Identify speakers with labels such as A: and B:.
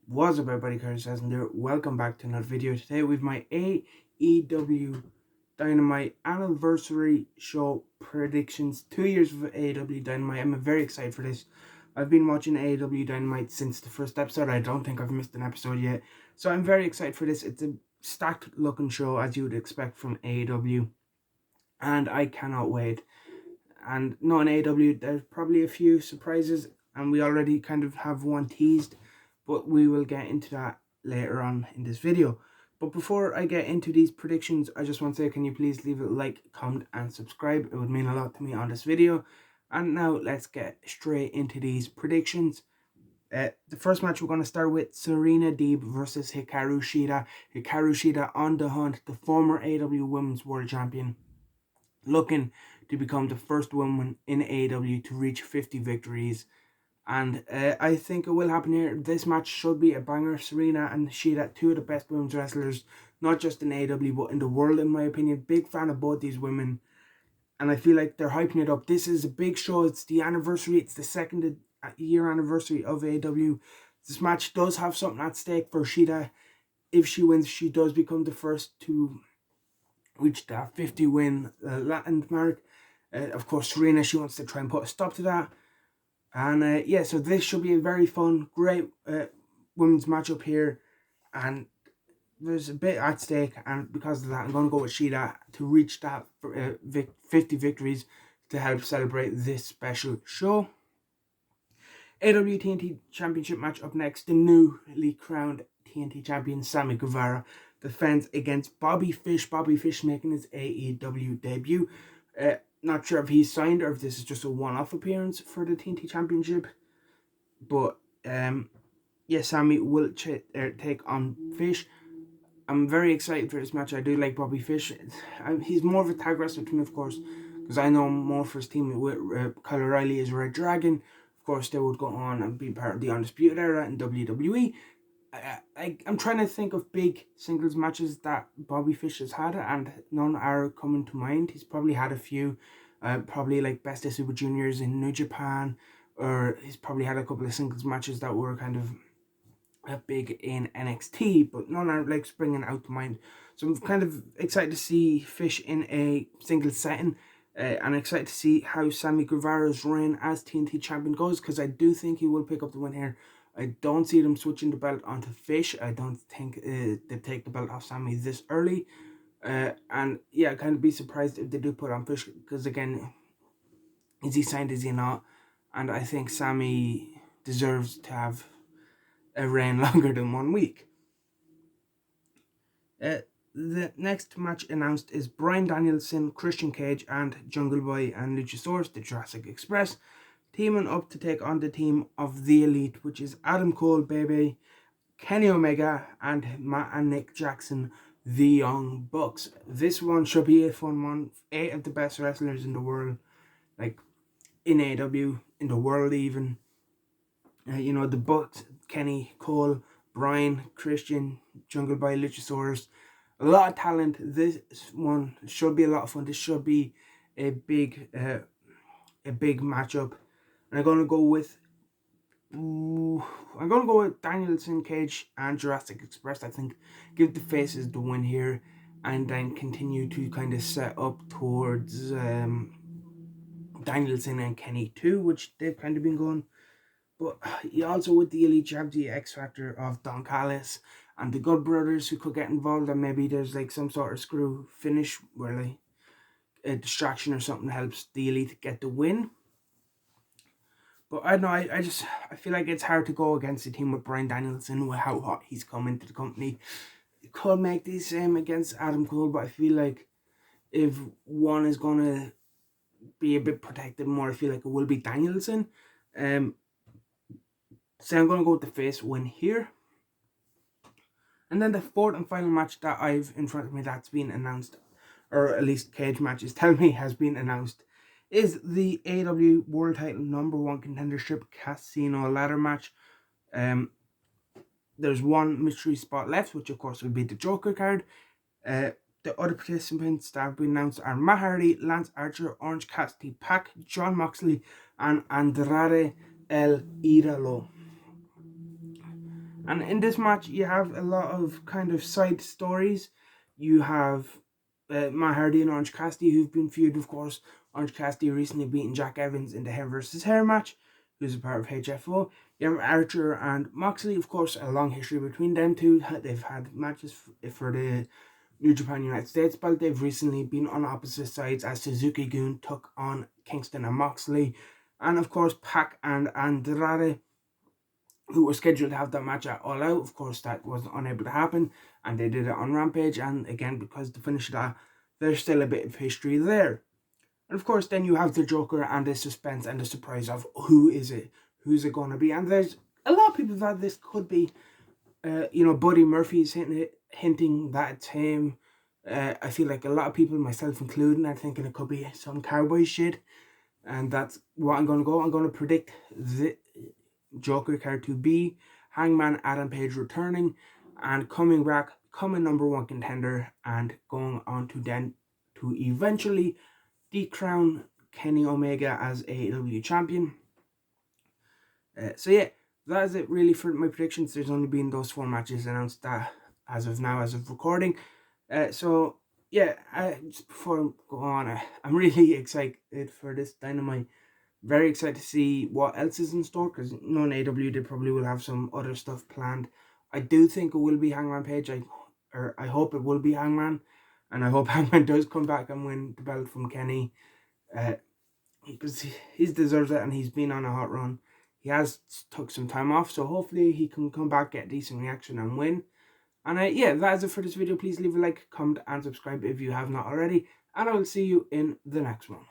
A: What's up everybody, Karushita here. Welcome back to another video. Today with my AEW Dynamite anniversary show predictions. 2 years of AEW Dynamite. I'm very excited for this. I've been watching AEW Dynamite since the first episode. I don't think I've missed an episode yet. So I'm very excited for this. It's a stacked looking show as you would expect from AEW. And I cannot wait. And knowing AEW, there's probably a few surprises. And we already kind of have one teased, but we will get into that later on in this video. But before I get into these predictions, I just want to say, can you please leave a like, comment and subscribe? It would mean a lot to me on this video. And now let's get straight into these predictions. The first match we're going to start with Serena Deeb versus Hikaru Shira. Hikaru Shira on the hunt, the former AEW Women's World Champion, looking to become the first woman in AEW to reach 50 victories. And I think it will happen here. This match should be a banger. Serena and Shira, two of the best women's wrestlers, not just in AEW, but in the world, in my opinion. Big fan of both these women. And I feel like they're hyping it up. This is a big show. It's the anniversary. It's the second year anniversary of AEW. This match does have something at stake for Shira. If she wins, she does become the first to reach that 50 win Latin mark. Of course, Serena, she wants to try and put a stop to that. And yeah, so this should be a very fun, great women's matchup here. And there's a bit at stake. And because of that, I'm going to go with Shira to reach that 50 victories to help celebrate this special show. AEW TNT Championship match up next. The newly crowned TNT champion Sammy Guevara defends against Bobby Fish. Bobby Fish making his AEW debut. Not sure if he's signed or if this is just a one-off appearance for the TNT Championship. But yeah, Sammy will take on Fish. I'm very excited for this match. I do like Bobby Fish. He's more of a tag wrestler to me, of course, because I know him more for his team with Kyle O'Reilly as Red Dragon. Of course, they would go on and be part of the Undisputed Era in WWE. I'm trying to think of big singles matches that Bobby Fish has had, and none are coming to mind. He's probably had a few, probably like Best of Super Juniors in New Japan, or he's probably had a couple of singles matches that were kind of big in NXT, but none are like springing out to mind. So I'm kind of excited to see Fish in a singles setting, and excited to see how Sammy Guevara's reign as TNT champion goes, because I do think he will pick up the win here. I don't see them switching the belt onto Fish. I don't think they take the belt off Sammy this early. And yeah, I'd kind of be surprised if they do put on Fish, because again, is he signed, is he not? And I think Sammy deserves to have a reign longer than 1 week. The next match announced is Bryan Danielson, Christian Cage, and Jungle Boy and Luchasaurus, the Jurassic Express, teaming up to take on the team of The Elite, which is Adam Cole, Baby, Kenny Omega, and Matt and Nick Jackson, the Young Bucks. This one should be a fun one. 8 of the best wrestlers in the world, like in AEW, in the world even. You know, the Bucks, Kenny, Cole, Bryan, Christian, Jungle Boy, Luchasaurus. A lot of talent. This one should be a lot of fun. This should be a big matchup. And I'm gonna go with Danielson, Cage, and Jurassic Express. I think give the faces the win here, and then continue to kind of set up towards Danielson and Kenny too, which they've kind of been going. But you also, with the Elite, you have the X Factor of Don Callis and the Good Brothers who could get involved, and maybe there's like some sort of screw finish where like a distraction or something helps the Elite get the win. But I don't know, I feel like it's hard to go against a team with Bryan Danielson, with how hot he's come into the company. You could make the same against Adam Cole, but I feel like if one is going to be a bit protected more, I feel like it will be Danielson. So I'm going to go with the face win here. And then the fourth and final match that I've in front of me that's been announced, or at least Cage matches tell me has been announced, is the AEW World Title #1 contendership Casino ladder match. There's one mystery spot left, which of course will be the Joker card. The other participants that have been announced are Matt Hardy, Lance Archer, Orange Cassidy, Pac, John Moxley, and Andrade El Idolo. And in this match, you have a lot of kind of side stories. You have Matt Hardy and Orange Cassidy, who've been feuded, of course. Orange Cassidy recently beaten Jack Evans in the hair versus hair match, who's a part of HFO. You have Archer and Moxley, of course, a long history between them two. They've had matches for the New Japan United States belt. They've recently been on opposite sides as Suzuki-gun took on Kingston and Moxley. And of course, Pac and Andrade, who were scheduled to have that match at All Out. Of course, that was unable to happen, and they did it on Rampage. And again, because to finish that, there's still a bit of history there. And of course, then you have the Joker and the suspense and the surprise of who is it? Who's it going to be? And there's a lot of people that this could be. Buddy Murphy's hinting that it's him. I feel like a lot of people, myself included, are thinking it could be some cowboy shit. And that's what I'm going to go. I'm going to predict the Joker card to be Hangman Adam Page returning and coming back, becoming #1 contender, and going on to then to eventually decrown Kenny Omega as AEW champion. So yeah, that is it really for my predictions. There's only been those 4 matches announced that as of now, as of recording. So yeah, just before I go on, I'm really excited for this Dynamite. Very excited to see what else is in store, because knowing AEW, they probably will have some other stuff planned. I do think it will be Hangman Page. I hope it will be Hangman, and I hope Hangman does come back and win the belt from Kenny, because he deserves it, and he's been on a hot run. He has took some time off, so hopefully he can come back, get a decent reaction, and win. And yeah, that is it for this video. Please leave a like, comment, and subscribe if you have not already, and I will see you in the next one.